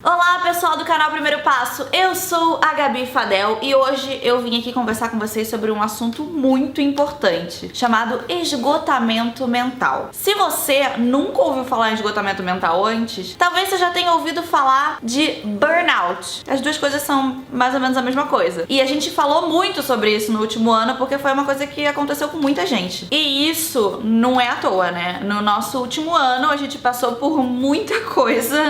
Olá pessoal do canal Primeiro Passo, eu sou a Gabi Fadel e hoje eu vim aqui conversar com vocês sobre um assunto muito importante chamado esgotamento mental. Se você nunca ouviu falar em esgotamento mental antes, talvez você já tenha ouvido falar de burnout. As duas coisas são mais ou menos a mesma coisa. E a gente falou muito sobre isso no último ano porque foi uma coisa que aconteceu com muita gente. E isso não é à toa, né? No nosso último ano a gente passou por muita coisa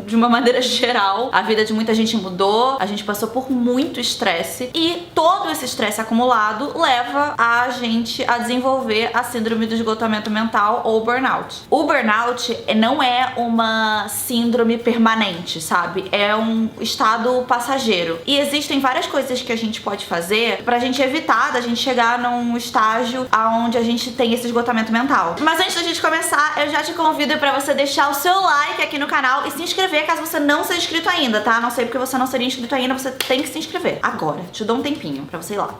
de uma maneira geral, a vida de muita gente mudou, a gente passou por muito estresse e todo esse estresse acumulado leva a gente a desenvolver a síndrome do esgotamento mental ou burnout. O burnout não é uma síndrome permanente, sabe? É um estado passageiro. E existem várias coisas que a gente pode fazer pra gente evitar da gente chegar num estágio onde a gente tem esse esgotamento mental. Mas antes da gente começar, eu já te convido pra você deixar o seu like aqui no canal e se inscrever caso você não seja inscrito ainda, tá? Não sei porque você não seria inscrito ainda, você tem que se inscrever agora. Te dou um tempinho pra você ir lá.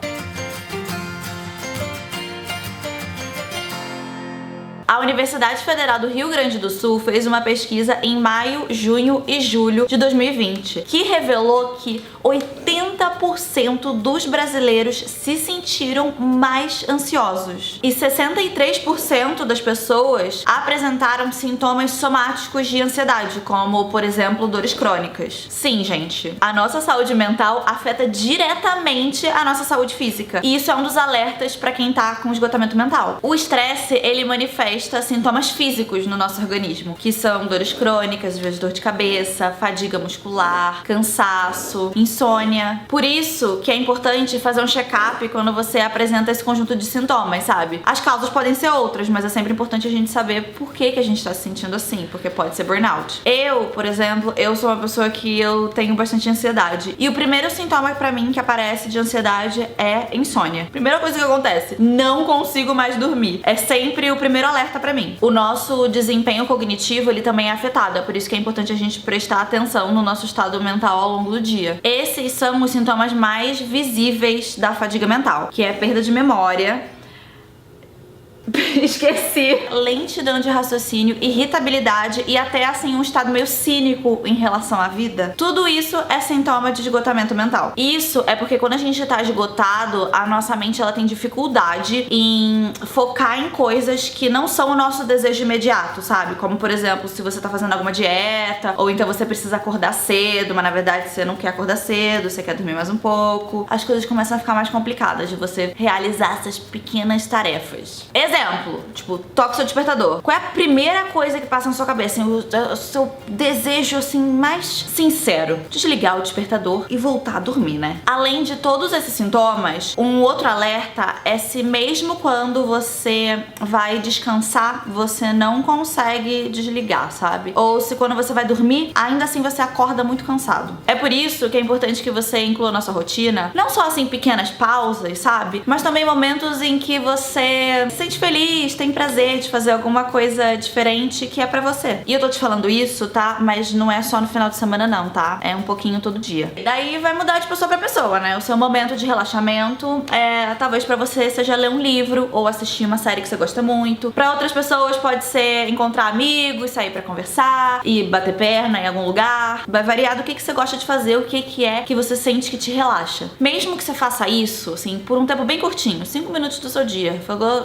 A Universidade Federal do Rio Grande do Sul fez uma pesquisa em maio, junho e julho de 2020, que revelou que 80% dos brasileiros se sentiram mais ansiosos e 63% das pessoas apresentaram sintomas somáticos de ansiedade, como, por exemplo, dores crônicas. Sim, gente, a nossa saúde mental afeta diretamente a nossa saúde física, e isso é um dos alertas para quem tá com esgotamento mental. O estresse, ele manifesta sintomas físicos no nosso organismo, que são dores crônicas, às vezes dor de cabeça, fadiga muscular, cansaço, insônia. Por isso que é importante fazer um check-up quando você apresenta esse conjunto de sintomas, sabe? As causas podem ser outras, mas é sempre importante a gente saber por que a gente tá se sentindo assim, porque pode ser burnout. Eu, por exemplo, eu sou uma pessoa que eu tenho bastante ansiedade. E o primeiro sintoma pra mim que aparece de ansiedade é insônia. Primeira coisa que acontece, não consigo mais dormir. É sempre o primeiro alerta pra mim. O nosso desempenho cognitivo, ele também é afetado, é por isso que é importante a gente prestar atenção no nosso estado mental ao longo do dia. Esses são os sintomas mais visíveis da fadiga mental, que é perda de memória, esqueci, lentidão de raciocínio, irritabilidade e até assim um estado meio cínico em relação à vida. Tudo isso é sintoma de esgotamento mental. Isso é porque quando a gente tá esgotado, a nossa mente ela tem dificuldade em focar em coisas que não são o nosso desejo imediato, sabe? Como, por exemplo, se você tá fazendo alguma dieta, ou então você precisa acordar cedo, mas na verdade você não quer acordar cedo, você quer dormir mais um pouco. As coisas começam a ficar mais complicadas de você realizar essas pequenas tarefas. Exemplo, tipo, toca o seu despertador. Qual é a primeira coisa que passa na sua cabeça? O seu desejo, assim, mais sincero? Desligar o despertador e voltar a dormir, né? Além de todos esses sintomas, um outro alerta é se mesmo quando você vai descansar, você não consegue desligar, sabe? Ou se quando você vai dormir, ainda assim você acorda muito cansado. É por isso que é importante que você inclua na sua rotina, não só assim pequenas pausas, sabe? Mas também momentos em que você se sente feliz, tem prazer de fazer alguma coisa diferente que é pra você. E eu tô te falando isso, tá? Mas não é só no final de semana não, tá? É um pouquinho todo dia. Daí vai mudar de pessoa pra pessoa, né? O seu momento de relaxamento talvez pra você seja ler um livro ou assistir uma série que você gosta muito. Pra outras pessoas pode ser encontrar amigos, sair pra conversar e bater perna em algum lugar. Vai variar do que você gosta de fazer, o que é que você sente que te relaxa. Mesmo que você faça isso, assim, por um tempo bem curtinho, 5 minutos do seu dia.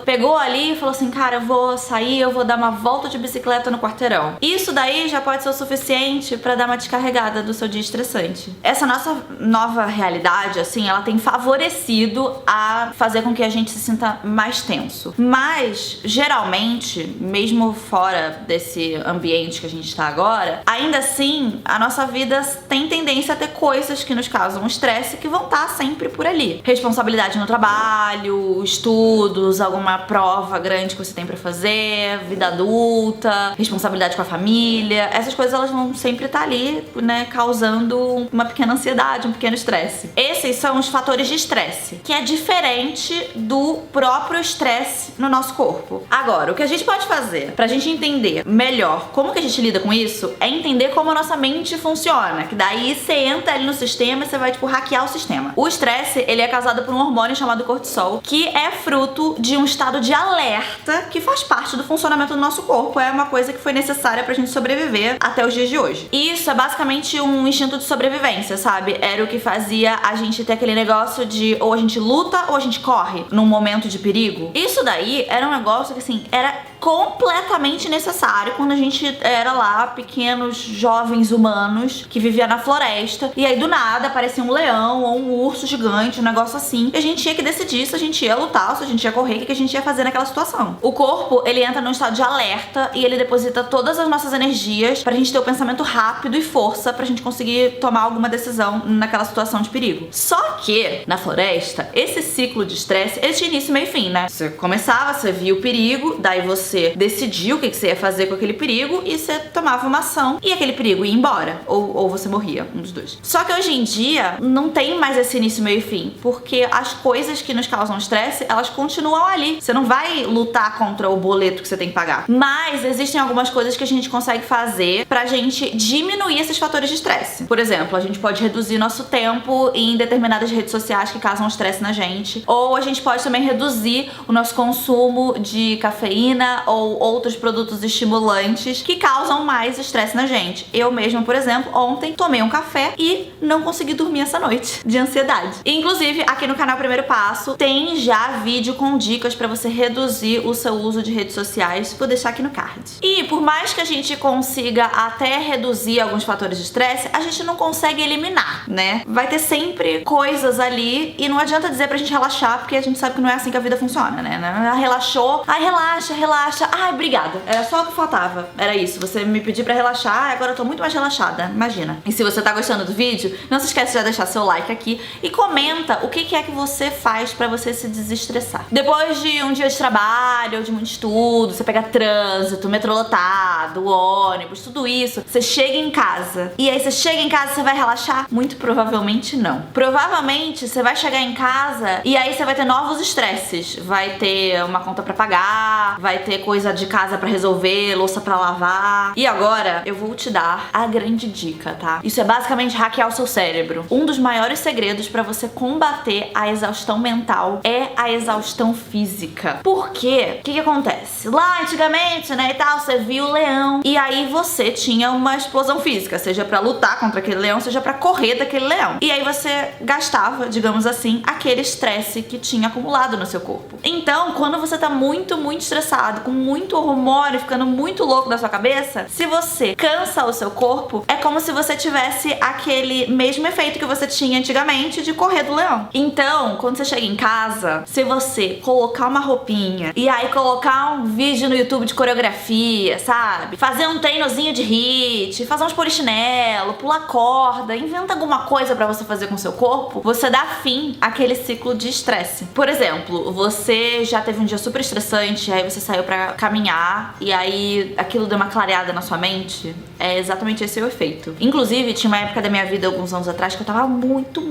Pegou ali e falou assim, cara, eu vou sair, eu vou dar uma volta de bicicleta no quarteirão. Isso daí já pode ser o suficiente pra dar uma descarregada do seu dia estressante. Essa nossa nova realidade, assim, ela tem favorecido a fazer com que a gente se sinta mais tenso. Mas, geralmente, mesmo fora desse ambiente que a gente tá agora, ainda assim, a nossa vida tem tendência a ter coisas que nos causam estresse que vão estar sempre por ali. Responsabilidade no trabalho, estudos, alguma prova grande que você tem pra fazer, vida adulta, responsabilidade com a família. Essas coisas elas vão sempre estar ali, né, causando uma pequena ansiedade, um pequeno estresse. Esses são os fatores de estresse, que é diferente do próprio estresse no nosso corpo. Agora, o que a gente pode fazer pra gente entender melhor como que a gente lida com isso é entender como a nossa mente funciona, que daí você entra ali no sistema e você vai, tipo, hackear o sistema. O estresse, ele é causado por um hormônio chamado cortisol, que é fruto de um estado de alerta que faz parte do funcionamento do nosso corpo. É uma coisa que foi necessária pra gente sobreviver até os dias de hoje. E isso é basicamente um instinto de sobrevivência, sabe? Era o que fazia a gente ter aquele negócio de ou a gente luta ou a gente corre num momento de perigo. Isso daí era um negócio que, assim, era completamente necessário quando a gente era lá pequenos jovens humanos que vivia na floresta e aí do nada aparecia um leão ou um urso gigante, um negócio assim, e a gente tinha que decidir se a gente ia lutar ou se a gente ia correr, o que a gente ia fazer naquela situação. O corpo, ele entra num estado de alerta e ele deposita todas as nossas energias pra gente ter o pensamento rápido e força pra gente conseguir tomar alguma decisão naquela situação de perigo. Só que na floresta, esse ciclo de estresse, ele tinha início, meio e fim, né? Você começava, você via o perigo, daí você decidiu o que você ia fazer com aquele perigo e você tomava uma ação e aquele perigo ia embora. Ou você morria, um dos dois. Só que hoje em dia não tem mais esse início, meio e fim, porque as coisas que nos causam estresse, elas continuam ali. Você não vai lutar contra o boleto que você tem que pagar. Mas existem algumas coisas que a gente consegue fazer pra gente diminuir esses fatores de estresse. Por exemplo, a gente pode reduzir nosso tempo em determinadas redes sociais que causam estresse na gente. Ou a gente pode também reduzir o nosso consumo de cafeína ou outros produtos estimulantes que causam mais estresse na gente. Eu mesma, por exemplo, ontem tomei um café e não consegui dormir essa noite de ansiedade. Inclusive, aqui no canal Primeiro Passo tem já vídeo com dicas pra você reduzir o seu uso de redes sociais. Vou deixar aqui no card. E por mais que a gente consiga até reduzir alguns fatores de estresse, a gente não consegue eliminar, né? Vai ter sempre coisas ali e não adianta dizer pra gente relaxar, porque a gente sabe que não é assim que a vida funciona, né? Relaxou, ai, relaxa, relaxa. Ai, obrigada. Era só o que faltava. Era isso. Você me pediu pra relaxar, agora eu tô muito mais relaxada. Imagina. E se você tá gostando do vídeo, não se esquece de já deixar seu like aqui e comenta o que é que você faz pra você se desestressar. Depois de um dia de trabalho, ou de muito estudo, você pega trânsito, metrô lotado, ônibus, tudo isso, você chega em casa. E aí você chega em casa e você vai relaxar? Muito provavelmente não. Provavelmente você vai chegar em casa e aí você vai ter novos estresses. Vai ter uma conta pra pagar, vai ter coisa de casa pra resolver, louça pra lavar. E agora eu vou te dar a grande dica, tá? Isso é basicamente hackear o seu cérebro. Um dos maiores segredos pra você combater a exaustão mental é a exaustão física. Por quê? O que acontece? Lá antigamente, né, e tal, você viu o leão e aí você tinha uma explosão física, seja pra lutar contra aquele leão, seja pra correr daquele leão. E aí você gastava, digamos assim, aquele estresse que tinha acumulado no seu corpo. Então, quando você tá muito estressado, com muito hormônio, ficando muito louco da sua cabeça, se você cansa o seu corpo, é como se você tivesse aquele mesmo efeito que você tinha antigamente de correr do leão. Então, quando você chega em casa, se você colocar uma roupinha e aí colocar um vídeo no YouTube de coreografia, sabe? Fazer um treinozinho de hit, fazer uns polichinelo, pular corda, inventa alguma coisa pra você fazer com o seu corpo, você dá fim àquele ciclo de estresse. Por exemplo, você já teve um dia super estressante, aí você saiu pra caminhar e aí aquilo deu uma clareada na sua mente. É exatamente esse o efeito. Inclusive, tinha uma época da minha vida, alguns anos atrás, que eu tava muito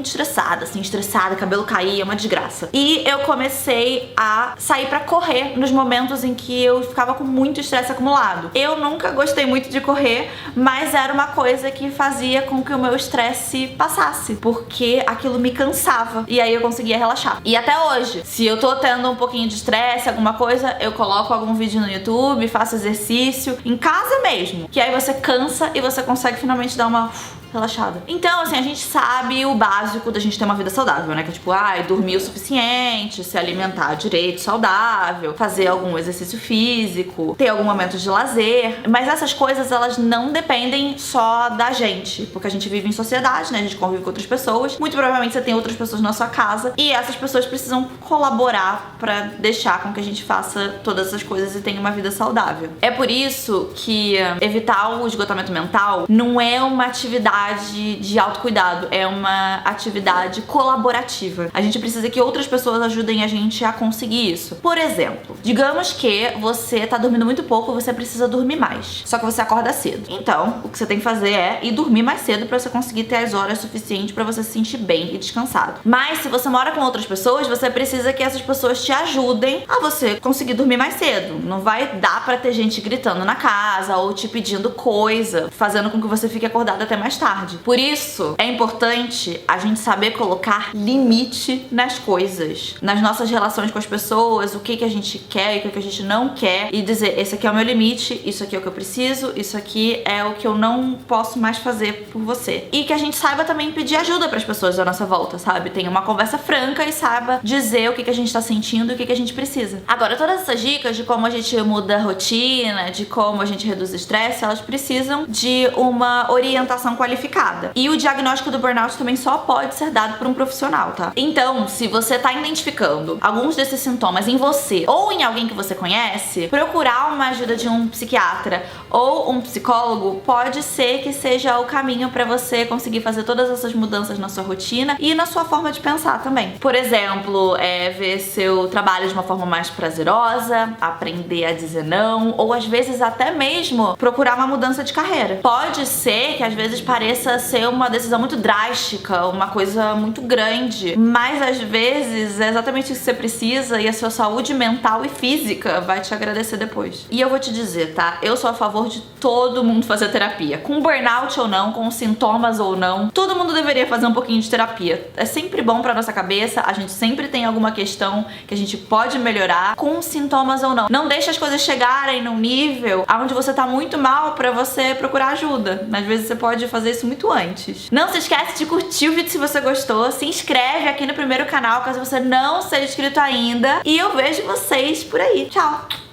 estressada, assim, estressada, cabelo caía, uma desgraça. E eu comecei a sair pra correr nos momentos em que eu ficava com muito estresse acumulado. Eu nunca gostei muito de correr, mas era uma coisa que fazia com que o meu estresse passasse, porque aquilo me cansava e aí eu conseguia relaxar. E até hoje, se eu tô tendo um pouquinho de estresse, alguma coisa, eu coloco algum vídeo no YouTube, faço exercício em casa mesmo, que aí você cansa e você consegue finalmente dar uma relaxada. Então, assim, a gente sabe o básico da gente ter uma vida saudável, né? Que é tipo, dormir o suficiente, se alimentar direito, saudável, fazer algum exercício físico, ter algum momento de lazer. Mas essas coisas, elas não dependem só da gente, porque a gente vive em sociedade, né? A gente convive com outras pessoas. Muito provavelmente você tem outras pessoas na sua casa e essas pessoas precisam colaborar pra deixar com que a gente faça todas essas coisas e tenha uma vida saudável. É por isso que evitar o esgotamento mental não é uma atividade de autocuidado, é uma atividade colaborativa. A gente precisa que outras pessoas ajudem a gente a conseguir isso. Por exemplo, digamos que você tá dormindo muito pouco e você precisa dormir mais, só que você acorda cedo. Então, o que você tem que fazer é ir dormir mais cedo pra você conseguir ter as horas suficientes pra você se sentir bem e descansado. Mas se você mora com outras pessoas, você precisa que essas pessoas te ajudem a você conseguir dormir mais cedo. Não vai dar pra ter gente gritando na casa ou te pedindo coisa, fazendo com que você fique acordado até mais tarde. tarde. Por isso, é importante a gente saber colocar limite nas coisas, nas nossas relações com as pessoas, o que a gente quer e o que a gente não quer, e dizer, esse aqui é o meu limite, isso aqui é o que eu preciso, isso aqui é o que eu não posso mais fazer por você. E que a gente saiba também pedir ajuda pras pessoas da nossa volta, sabe? Tenha uma conversa franca e saiba dizer o que a gente tá sentindo e o que a gente precisa. Agora, todas essas dicas de como a gente muda a rotina, de como a gente reduz o estresse, elas precisam de uma orientação qualificada. E o diagnóstico do burnout também só pode ser dado por um profissional, tá? Então, se você tá identificando alguns desses sintomas em você ou em alguém que você conhece, procurar uma ajuda de um psiquiatra ou um psicólogo pode ser que seja o caminho pra você conseguir fazer todas essas mudanças na sua rotina e na sua forma de pensar também. Por exemplo, ver seu trabalho de uma forma mais prazerosa, aprender a dizer não, ou às vezes até mesmo procurar uma mudança de carreira. Pode ser que às vezes pareça ser uma decisão muito drástica, uma coisa muito grande, mas às vezes é exatamente isso que você precisa e a sua saúde mental e física vai te agradecer depois. E eu vou te dizer, tá? Eu sou a favor de todo mundo fazer terapia. Com burnout ou não, com sintomas ou não, todo mundo deveria fazer um pouquinho de terapia. É sempre bom pra nossa cabeça, a gente sempre tem alguma questão que a gente pode melhorar, com sintomas ou não. Não deixe as coisas chegarem num nível onde você tá muito mal pra você procurar ajuda. Às vezes você pode fazer isso muito antes. Não se esquece de curtir o vídeo se você gostou, se inscreve aqui no primeiro canal caso você não seja inscrito ainda e eu vejo vocês por aí. Tchau!